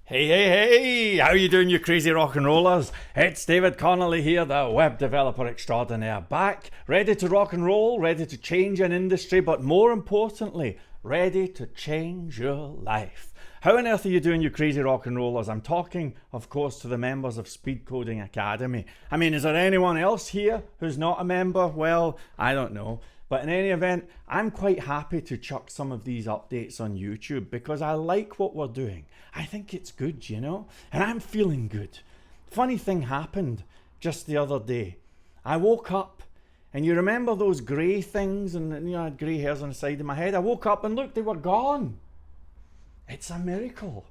Hey, hey, hey! How you doing, you crazy rock and rollers? It's David Connolly here, the web developer extraordinaire, back, ready to rock and roll, ready to change an industry, but more importantly, ready to change your life. How on earth are you doing, you crazy rock and rollers? I'm talking, of course, to the members of Speed Coding Academy. I mean, is there anyone else here who's not a member? Well, I don't know. But in any event, I'm quite happy to chuck some of these updates on YouTube because I like what we're doing. I think it's good, you know, and I'm feeling good. Funny thing happened just the other day. I woke up, and you remember those grey things, and I had grey hairs on the side of my head. I woke up and look, they were gone. It's a miracle.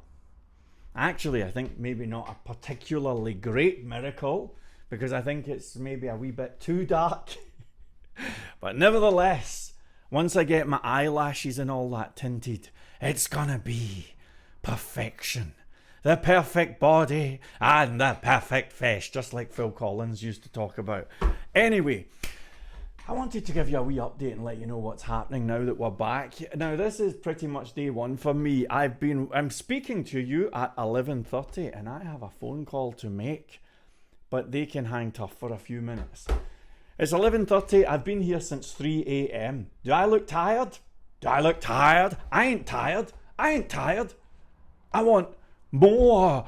Actually, I think maybe not a particularly great miracle because I think it's maybe a wee bit too dark. But nevertheless, once I get my eyelashes and all that tinted, it's gonna be perfection. The perfect body and the perfect face, just like Phil Collins used to talk about. Anyway, I wanted to give you a wee update and let you know what's happening now that we're back. Now, this is pretty much day one for me. I'm speaking to you at 11:30 and I have a phone call to make, but they can hang tough for a few minutes. It's 11:30. I've been here since 3 a.m. Do I look tired? Do I look tired? I ain't tired. I ain't tired. I want more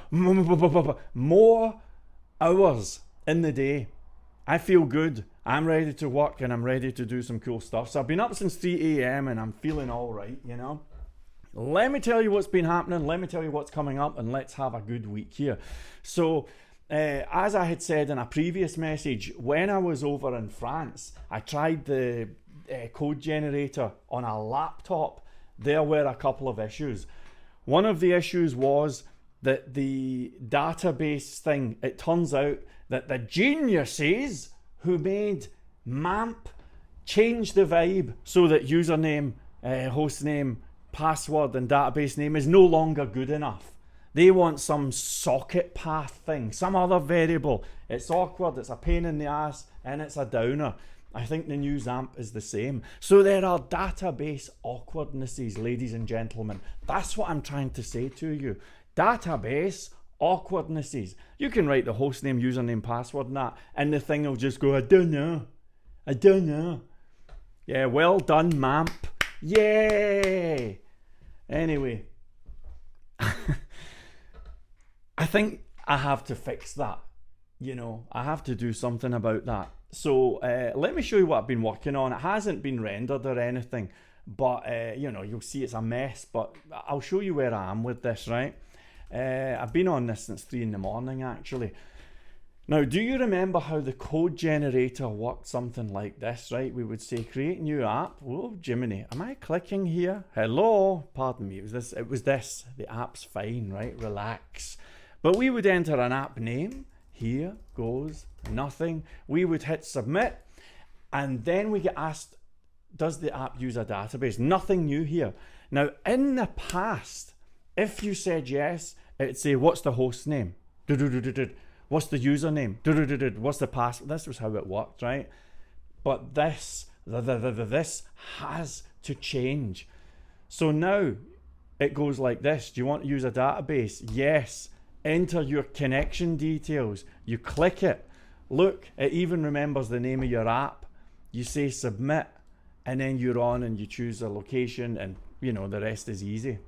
hours in the day. I feel good. I'm ready to work and I'm ready to do some cool stuff. So I've been up since 3 a.m. and I'm feeling all right, you know. Let me tell you what's been happening. Let me tell you what's coming up and let's have a good week here. So, as I had said in a previous message, when I was over in France, I tried the code generator on a laptop. There were a couple of issues. One of the issues was that the database thing, it turns out that the geniuses who made MAMP changed the vibe so that username, hostname, password and database name is no longer good enough. They want some socket path thing, some other variable. It's awkward, it's a pain in the ass, and it's a downer. I think the new XAMPP is the same. So there are database awkwardnesses, ladies and gentlemen. That's what I'm trying to say to you. Database awkwardnesses. You can write the hostname, username, password and that, and the thing will just go, I don't know. I don't know. Yeah, well done, MAMP. Yay! Anyway. I think I have to fix that. You know, I have to do something about that. So let me show you what I've been working on. It hasn't been rendered or anything, but you know, you'll see it's a mess, but I'll show you where I am with this, right? I've been on this since 3 in the morning, actually. Now, do you remember how the code generator worked something like this, right? We would say create new app. Oh, Jiminy, am I clicking here? Hello, pardon me, it was this. The app's fine, right? Relax. But we would enter an app name. Here goes nothing. We would hit submit. And then we get asked, does the app use a database? Nothing new here. Now, in the past, if you said yes, it'd say, what's the host name? What's the username? What's the password? This was how it worked, right? But this has to change. So now it goes like this. Do you want to use a database? Yes. Enter your connection details. You click it. Look, it even remembers the name of your app. You say submit, and then you're on and you choose a location, and you know, the rest is easy.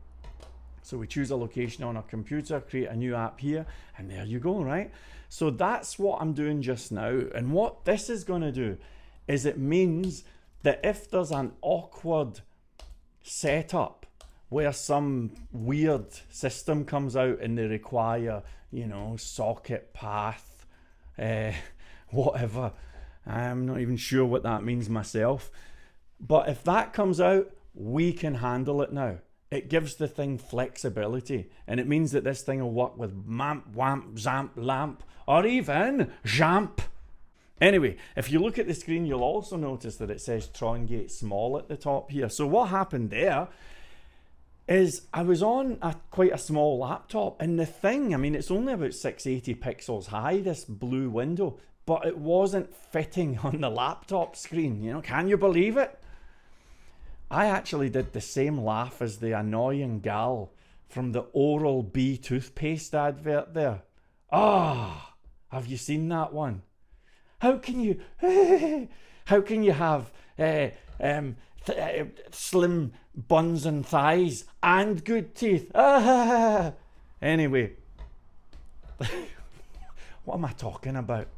So we choose a location on our computer, create a new app here, and there you go, right? So that's what I'm doing just now. And what this is going to do is it means that if there's an awkward setup where some weird system comes out and they require, you know, socket path, whatever. I'm not even sure what that means myself. But if that comes out, we can handle it now. It gives the thing flexibility, and it means that this thing will work with MAMP, WAMP, XAMPP, LAMP, or even XAMPP. Anyway, if you look at the screen, you'll also notice that it says Trongate Small at the top here. So what happened there is I was on quite a small laptop, and the thing, I mean, it's only about 680 pixels high, this blue window, but it wasn't fitting on the laptop screen. You know, can you believe it? I actually did the same laugh as the annoying gal from the Oral-B toothpaste advert there. Ah, have you seen that one? How can you have slim buns and thighs and good teeth? Ah. Anyway, what am I talking about?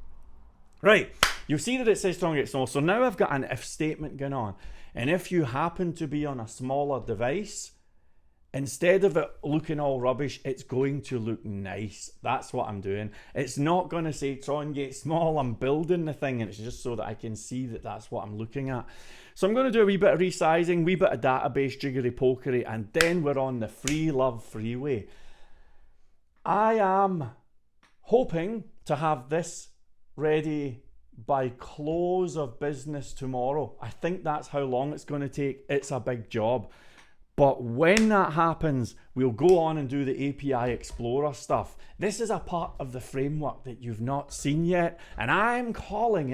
Right, you'll see that it says strong against small. So now I've got an if statement going on. And if you happen to be on a smaller device, instead of it looking all rubbish, it's going to look nice. That's what I'm doing. It's not going to say Trongate Small. I'm building the thing, and it's just so that I can see that that's what I'm looking at. So I'm going to do a wee bit of resizing, wee bit of database jiggery pokery, and then we're on the free love freeway. I am hoping to have this ready by close of business tomorrow. I think that's how long it's going to take. It's a big job. But when that happens, we'll go on and do the API Explorer stuff. This is a part of the framework that you've not seen yet, and I'm going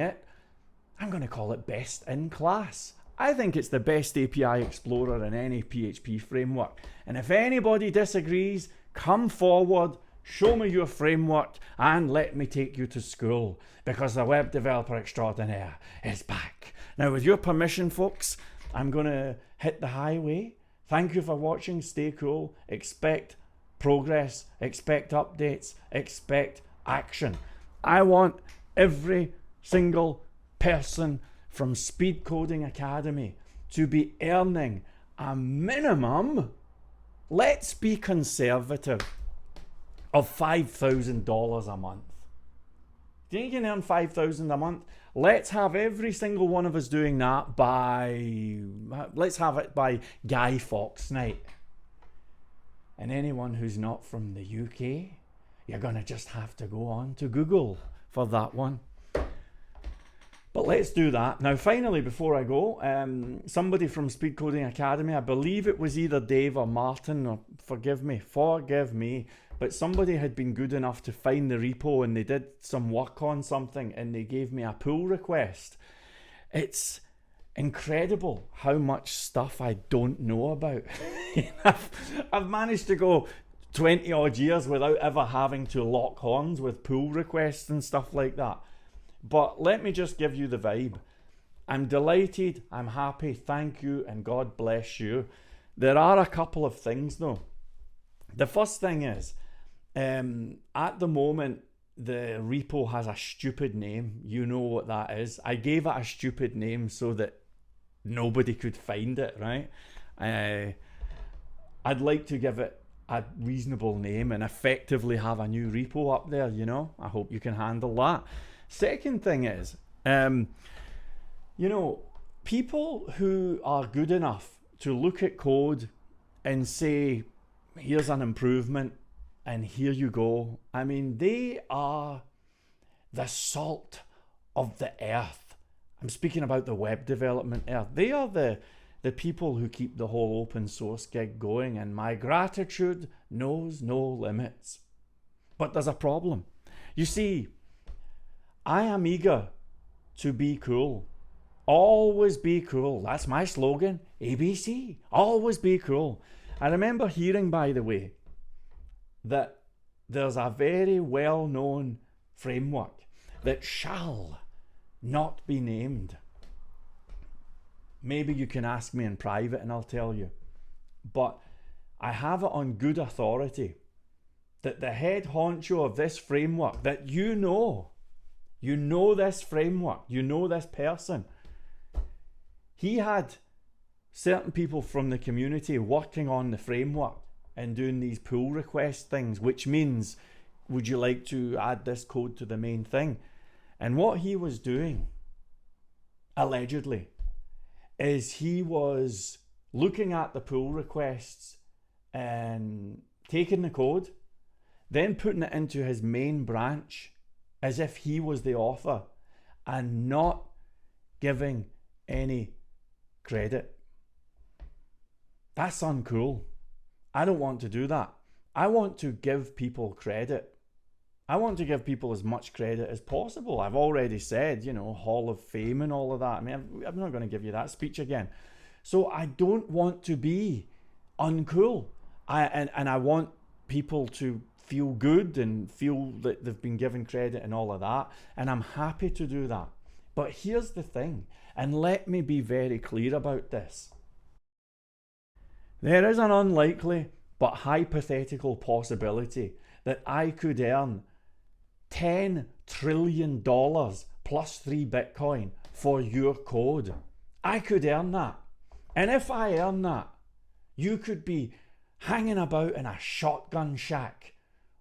to call it best in class. I think it's the best API Explorer in any PHP framework. And if anybody disagrees, come forward, show me your framework, and let me take you to school, because the web developer extraordinaire is back. Now, with your permission, folks, I'm going to hit the highway. Thank you for watching. Stay cool. Expect progress. Expect updates. Expect action. I want every single person from Speed Coding Academy to be earning a minimum, let's be conservative, of $5,000 a month. Do you think you can earn $5,000 a month? Let's have every single one of us doing that let's have it by Guy Fawkes night. And anyone who's not from the UK, you're going to just have to go on to Google for that one. But let's do that. Now, finally, before I go, somebody from Speed Coding Academy, I believe it was either Dave or Martin, or forgive me, but somebody had been good enough to find the repo, and they did some work on something, and they gave me a pull request. It's incredible how much stuff I don't know about. I've managed to go 20 odd years without ever having to lock horns with pull requests and stuff like that. But let me just give you the vibe. I'm delighted, I'm happy, thank you, and God bless you. There are a couple of things though. The first thing is, at the moment, the repo has a stupid name. You know what that is. I gave it a stupid name so that nobody could find it, right? I'd like to give it a reasonable name and effectively have a new repo up there, you know? I hope you can handle that. Second thing is, people who are good enough to look at code and say, here's an improvement, and here you go. I mean, they are the salt of the earth. I'm speaking about the web development earth. They are the people who keep the whole open source gig going, and my gratitude knows no limits. But there's a problem. You see, I am eager to be cool. Always be cool. That's my slogan. ABC. Always be cool. I remember hearing, by the way, that there's a very well-known framework that shall not be named. Maybe you can ask me in private and I'll tell you. But I have it on good authority that the head honcho of this framework, that you know this framework, you know this person, he had certain people from the community working on the framework and doing these pull request things, which means, would you like to add this code to the main thing? And what he was doing, allegedly, is he was looking at the pull requests and taking the code, then putting it into his main branch as if he was the author and not giving any credit. That's uncool. I don't want to do that. I want to give people credit. I want to give people as much credit as possible. I've already said, Hall of Fame and all of that. I mean, I'm not going to give you that speech again. So I don't want to be uncool. And I want people to feel good and feel that they've been given credit and all of that. And I'm happy to do that. But here's the thing, and let me be very clear about this. There is an unlikely but hypothetical possibility that I could earn $10 trillion plus 3 Bitcoin for your code. I could earn that. And if I earn that, you could be hanging about in a shotgun shack,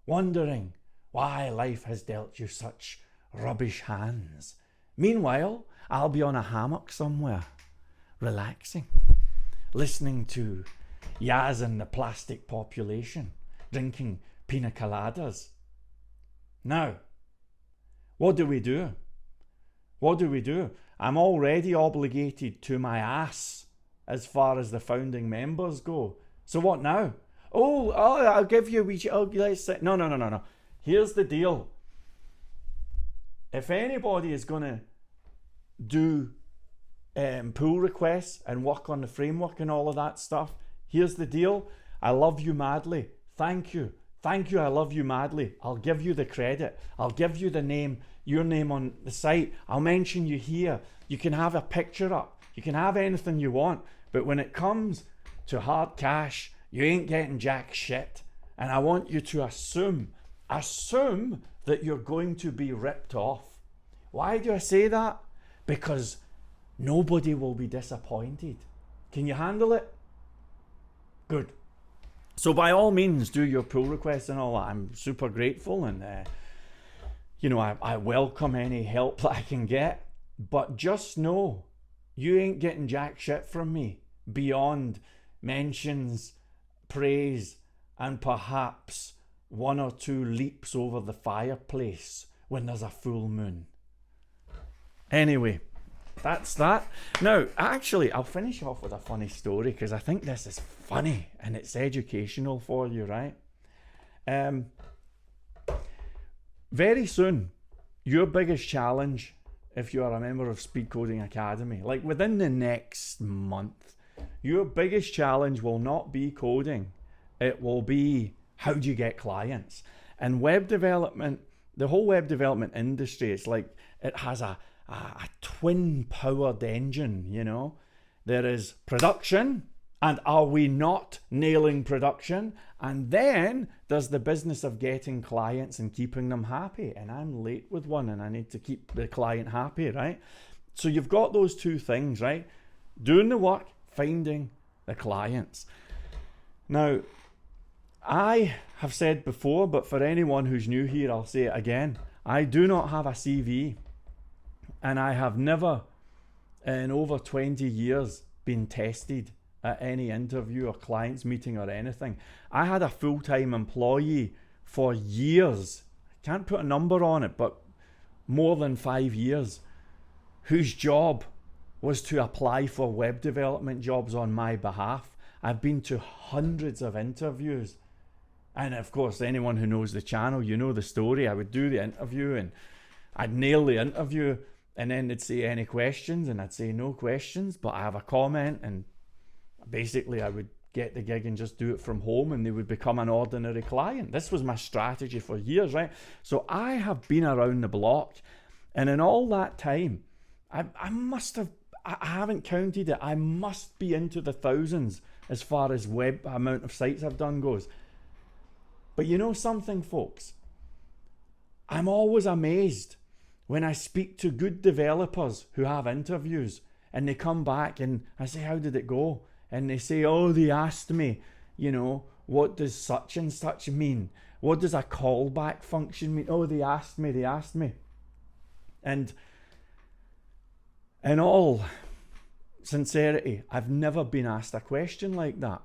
wondering why life has dealt you such rubbish hands. Meanwhile, I'll be on a hammock somewhere, relaxing, listening to Yaz and the Plastic Population, drinking pina coladas. Now, what do we do? What do we do? I'm already obligated to my ass as far as the founding members go. So what now? Oh, I'll give you let's say, no. Here's the deal. If anybody is going to do pull requests and work on the framework and all of that stuff, here's the deal. I love you madly. Thank you. Thank you, I love you madly. I'll give you the credit. I'll give you the name, your name on the site. I'll mention you here. You can have a picture up. You can have anything you want. But when it comes to hard cash, you ain't getting jack shit. And I want you to assume that you're going to be ripped off. Why do I say that? Because nobody will be disappointed. Can you handle it? Good. So by all means, do your pull requests and all that. I'm super grateful, and I welcome any help that I can get. But just know, you ain't getting jack shit from me beyond mentions, praise, and perhaps 1 or 2 leaps over the fireplace when there's a full moon. Anyway, that's that. Now, actually, I'll finish off with a funny story because I think this is funny and it's educational for you, right? Very soon, your biggest challenge, if you are a member of Speed Coding Academy, like within the next month, your biggest challenge will not be coding. It will be, how do you get clients? And web development, the whole web development industry, it's like it has a twin-powered engine, you know. There is production, and are we not nailing production? And then there's the business of getting clients and keeping them happy. And I'm late with one, and I need to keep the client happy, right? So you've got those two things, right? Doing the work, finding the clients. Now, I have said before, but for anyone who's new here, I'll say it again. I do not have a CV. And I have never, in over 20 years, been tested at any interview or clients meeting or anything. I had a full-time employee for years. I can't put a number on it, but more than 5 years, whose job was to apply for web development jobs on my behalf. I've been to hundreds of interviews. And of course, anyone who knows the channel, you know the story. I would do the interview and I'd nail the interview. And then they'd say, any questions? And I'd say, no questions, but I have a comment. And basically I would get the gig and just do it from home, and they would become an ordinary client. This was my strategy for years, right? So I have been around the block. And in all that time, I haven't counted it. I must be into the thousands as far as web amount of sites I've done goes. But you know something, folks? I'm always amazed when I speak to good developers who have interviews and they come back and I say, how did it go? And they say, oh, they asked me, you know, what does such and such mean? What does a callback function mean? Oh, they asked me. And in all sincerity, I've never been asked a question like that.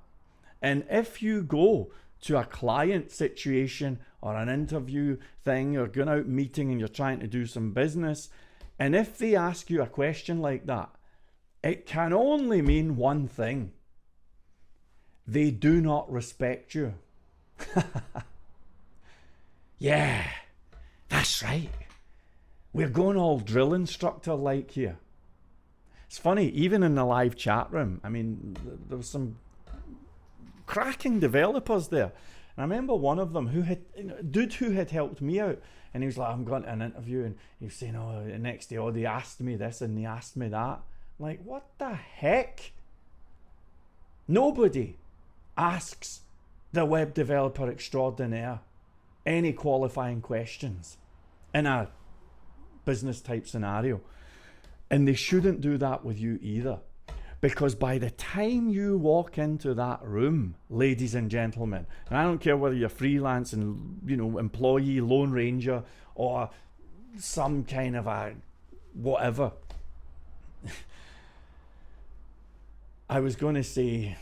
And if you go to a client situation or an interview thing or going out meeting and you're trying to do some business, and if they ask you a question like that, it can only mean one thing. They do not respect you. Yeah, that's right. We're going all drill instructor like here. It's funny, even in the live chat room, I mean, there was some cracking developers there. And I remember one of them who had helped me out, and he was like, I'm going to an interview, and he was saying, oh, the next day, oh, they asked me this and they asked me that. I'm like, what the heck? Nobody asks the web developer extraordinaire any qualifying questions in a business type scenario. And they shouldn't do that with you either. Because by the time you walk into that room, ladies and gentlemen, and I don't care whether you're freelance and, employee, Lone Ranger, or some kind of a whatever. I was going to say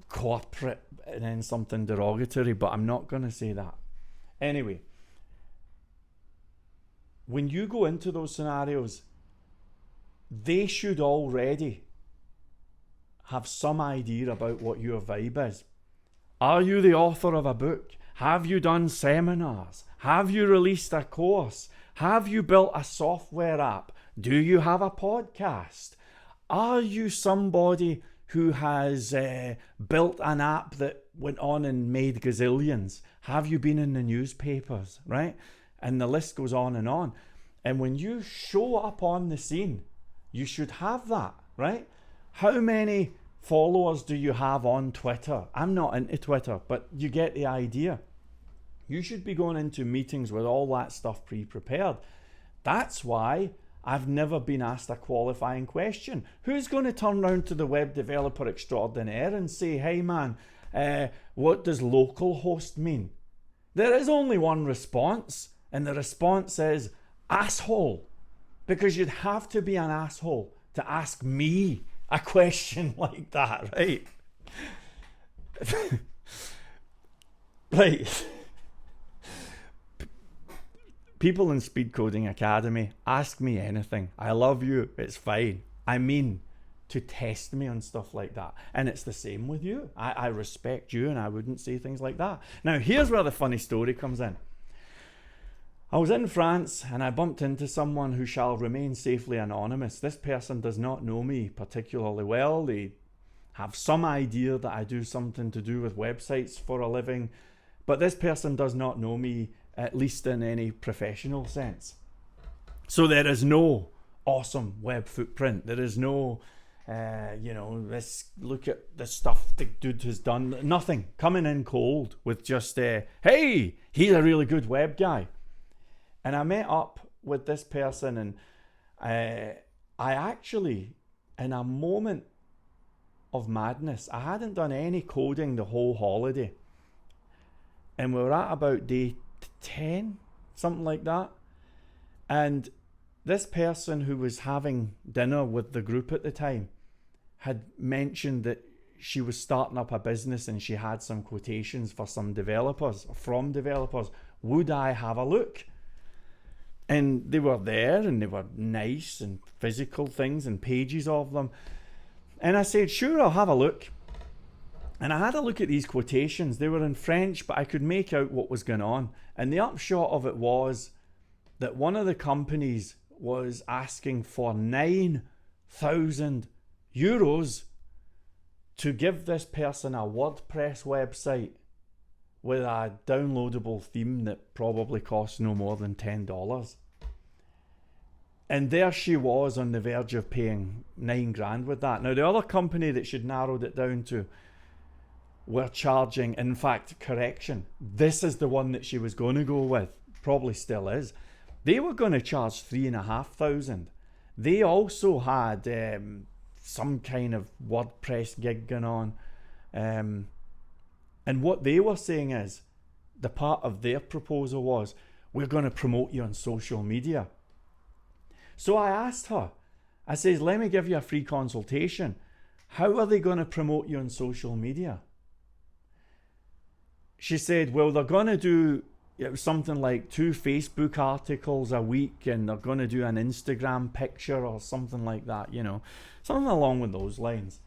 corporate and then something derogatory, but I'm not going to say that. Anyway, when you go into those scenarios, they should already have some idea about what your vibe is. Are you the author of a book? Have you done seminars? Have you released a course? Have you built a software app? Do you have a podcast? Are you somebody who has built an app that went on and made gazillions? Have you been in the newspapers, right? And the list goes on. And when you show up on the scene, you should have that, right? How many followers do you have on Twitter? I'm not into Twitter, but you get the idea. You should be going into meetings with all that stuff pre-prepared. That's why I've never been asked a qualifying question. Who's going to turn around to the web developer extraordinaire and say, hey man, what does localhost mean? There is only one response, and the response is asshole. Because you'd have to be an asshole to ask me a question like that, right? Right. People in Speed Coding Academy, ask me anything. I love you, it's fine. I mean, to test me on stuff like that. And it's the same with you. I respect you, and I wouldn't say things like that. Now, here's where the funny story comes in. I was in France and I bumped into someone who shall remain safely anonymous. This person does not know me particularly well. They have some idea that I do something to do with websites for a living, but this person does not know me, at least in any professional sense. So there is no awesome web footprint. There is no, look at the stuff the dude has done. Nothing. Coming in cold with just, hey, he's a really good web guy. And I met up with this person, and I actually, in a moment of madness, I hadn't done any coding the whole holiday. And we were at about day 10, something like that. And this person who was having dinner with the group at the time had mentioned that she was starting up a business and she had some quotations for some developers, from developers. Would I have a look? And they were there, and they were nice and physical things and pages of them. And I said, sure, I'll have a look. And I had a look at these quotations. They were in French, but I could make out what was going on. And the upshot of it was that one of the companies was asking for €9,000 to give this person a WordPress website with a downloadable theme that probably costs no more than $10. And there she was on the verge of paying $9,000 with that. Now, the other company that she'd narrowed it down to were charging, in fact, correction, this is the one that she was going to go with, probably still is. They were going to charge $3,500. They also had some kind of WordPress gig going on. And what they were saying is, the part of their proposal was, we're going to promote you on social media. So I asked her, I says, let me give you a free consultation. How are they going to promote you on social media? She said, well, they're going to do something like 2 Facebook articles a week, and they're going to do an Instagram picture or something like that, something along with those lines.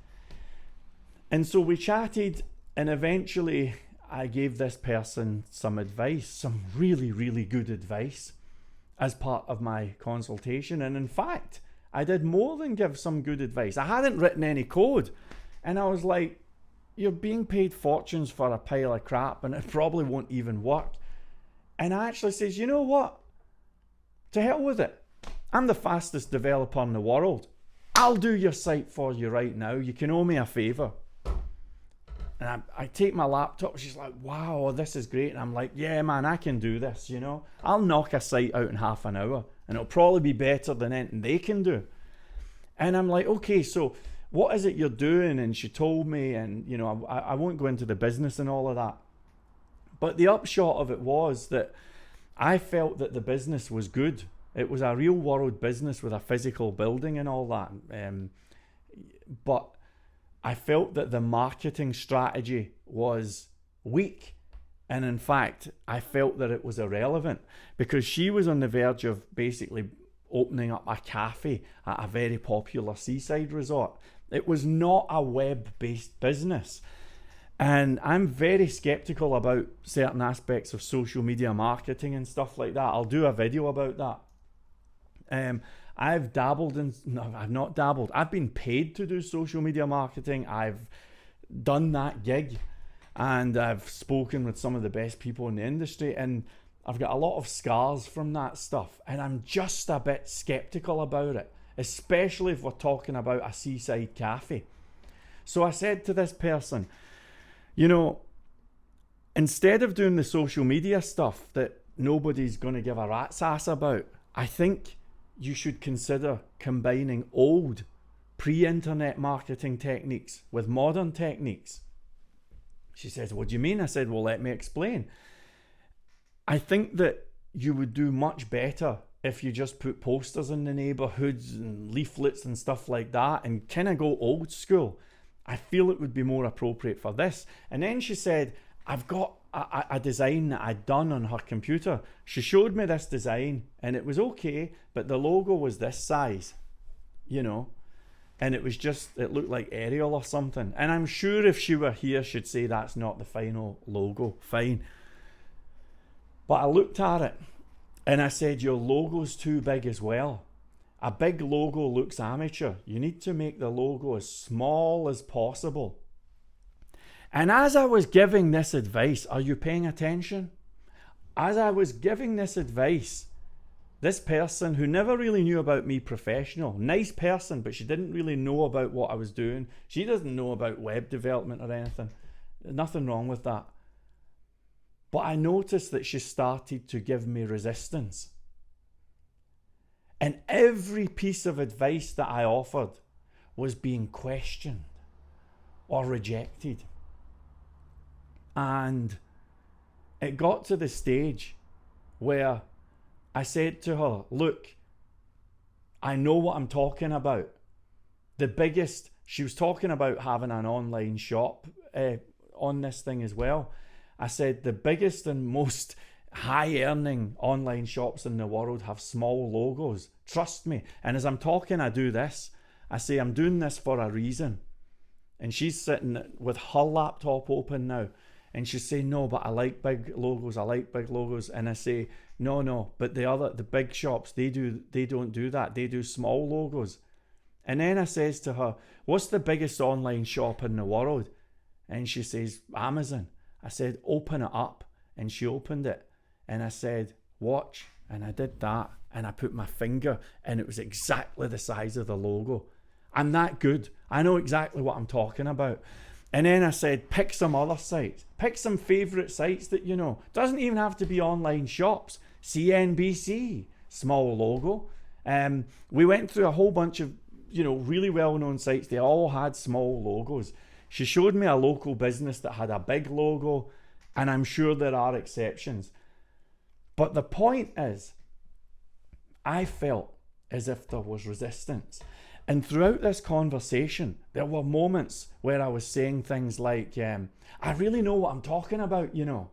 And so we chatted, and eventually I gave this person some advice, some really, really good advice as part of my consultation. And in fact, I did more than give some good advice. I hadn't written any code. And I was like, you're being paid fortunes for a pile of crap and it probably won't even work. And I actually says, you know what? To hell with it. I'm the fastest developer in the world. I'll do your site for you right now. You can owe me a favour. And I take my laptop. She's like, wow, this is great. And I'm like, yeah, man, I can do this, you know. I'll knock a site out in half an hour. And it'll probably be better than anything they can do. And I'm like, okay, so what is it you're doing? And she told me, and, you know, I won't go into the business and all of that. But the upshot of it was that I felt that the business was good. It was a real world business with a physical building and all that. But I felt that the marketing strategy was weak. And in fact, I felt that it was irrelevant because she was on the verge of basically opening up a cafe at a very popular seaside resort. It was not a web-based business. And I'm very skeptical about certain aspects of social media marketing and stuff like that. I'll do a video about that. I've dabbled in, no, I've not dabbled. I've been paid to do social media marketing. I've done that gig and I've spoken with some of the best people in the industry and I've got a lot of scars from that stuff. And I'm just a bit skeptical about it, especially if we're talking about a seaside cafe. So I said to this person, you know, instead of doing the social media stuff that nobody's going to give a rat's ass about, I think you should consider combining old pre-internet marketing techniques with modern techniques. She says, what do you mean? I said, well, let me explain. I think that you would do much better if you just put posters in the neighborhoods and leaflets and stuff like that and kind of go old school. I feel it would be more appropriate for this. And then she said, I've got a design that I'd done on her computer. She showed me this design and it was okay, but the logo was this size, you know, and it was just, it looked like Arial or something. And I'm sure if she were here, she'd say that's not the final logo. Fine. But I looked at it and I said, your logo's too big as well. A big logo looks amateur. You need to make the logo as small as possible. And as I was giving this advice, are you paying attention? As I was giving this advice, this person who never really knew about me professional, nice person, but she didn't really know about what I was doing. She doesn't know about web development or anything. Nothing wrong with that. But I noticed that she started to give me resistance. And every piece of advice that I offered was being questioned or rejected. And it got to the stage where I said to her, look, I know what I'm talking about. She was talking about having an online shop on this thing as well. I said the biggest and most high earning online shops in the world have small logos. Trust me. And as I'm talking, I do this. I say, I'm doing this for a reason. And she's sitting with her laptop open now. And she's saying, no, but I like big logos. I like big logos. And I say, no, but the big shops, they don't do that. They do small logos. And then I says to her, what's the biggest online shop in the world? And she says, Amazon. I said, open it up. And she opened it. And I said, watch. And I did that. And I put my finger and it was exactly the size of the logo. I'm that good. I know exactly what I'm talking about. And then I said, pick some other sites. Pick some favourite sites that you know. Doesn't even have to be online shops. CNBC, small logo. We went through a whole bunch of, you know, really well-known sites. They all had small logos. She showed me a local business that had a big logo, and I'm sure there are exceptions. But the point is, I felt as if there was resistance. And throughout this conversation, there were moments where I was saying things like, I really know what I'm talking about, you know.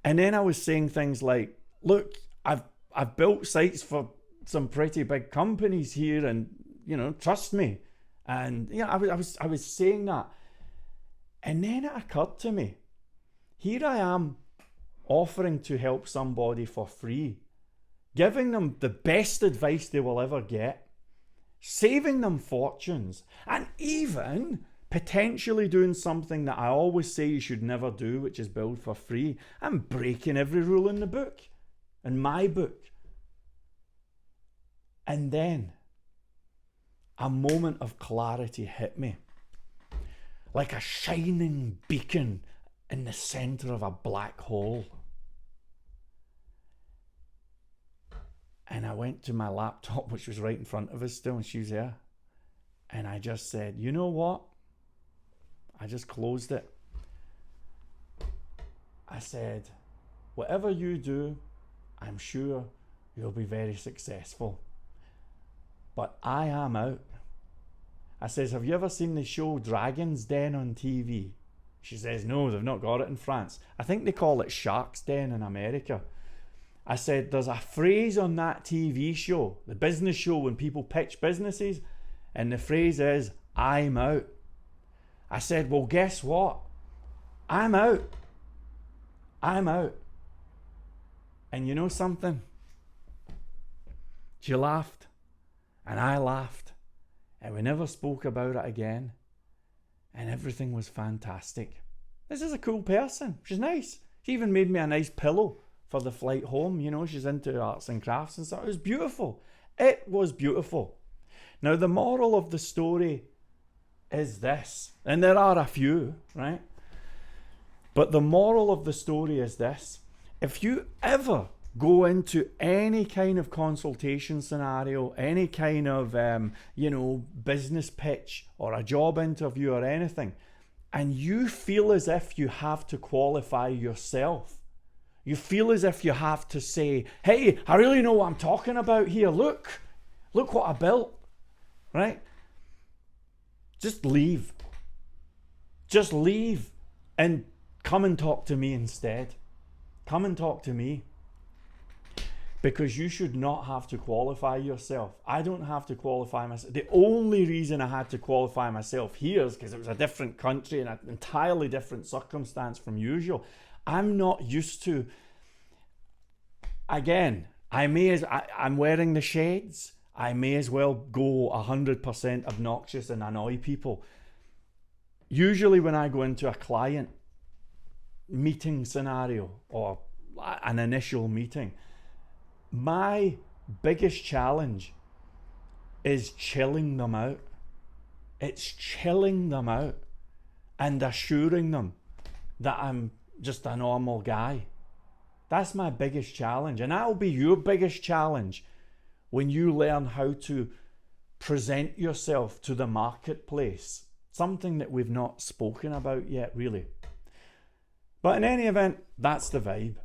And then I was saying things like, look, I've built sites for some pretty big companies here and, you know, trust me. And yeah, I was saying that. And then it occurred to me, here I am offering to help somebody for free, giving them the best advice they will ever get, saving them fortunes, and even potentially doing something that I always say you should never do, which is build for free. I'm breaking every rule in the book, in my book. And then a moment of clarity hit me, like a shining beacon in the center of a black hole. And I went to my laptop, which was right in front of us still, and she was there. And I just said, you know what? I just closed it. I said, whatever you do, I'm sure you'll be very successful. But I am out. I says, have you ever seen the show Dragon's Den on TV? She says, no, they've not got it in France. I think they call it Shark's Den in America. I said, there's a phrase on that TV show, the business show when people pitch businesses, and the phrase is, I'm out. I said, well, guess what? I'm out. I'm out. And you know something? She laughed, and I laughed, and we never spoke about it again, and everything was fantastic. This is a cool person. She's nice. She even made me a nice pillow for the flight home. You know, she's into arts and crafts and stuff. It was beautiful. It was beautiful. Now, the moral of the story is this, and there are a few, right? But the moral of the story is this. If you ever go into any kind of consultation scenario, any kind of, business pitch or a job interview or anything, and you feel as if you have to qualify yourself, you feel as if you have to say, hey, I really know what I'm talking about here. Look what I built, right? Just leave. Just leave and come and talk to me instead. Come and talk to me. Because you should not have to qualify yourself. I don't have to qualify myself. The only reason I had to qualify myself here is because it was a different country and an entirely different circumstance from usual. I'm not used to, again, I'm wearing the shades. I may as well go 100% obnoxious and annoy people. Usually when I go into a client meeting scenario or an initial meeting, my biggest challenge is chilling them out. It's chilling them out and assuring them that I'm just a normal guy. That's my biggest challenge, and that'll be your biggest challenge when you learn how to present yourself to the marketplace. Something that we've not spoken about yet, really. But in any event, that's the vibe.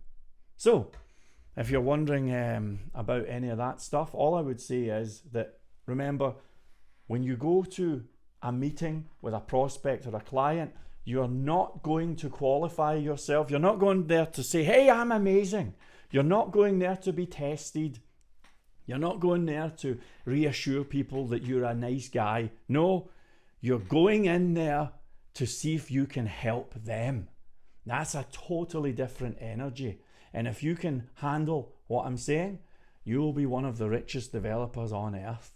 So, if you're wondering about any of that stuff, all I would say is that, remember, when you go to a meeting with a prospect or a client, you're not going to qualify yourself. You're not going there to say, hey, I'm amazing. You're not going there to be tested. You're not going there to reassure people that you're a nice guy. No, you're going in there to see if you can help them. That's a totally different energy. And if you can handle what I'm saying, you will be one of the richest developers on earth.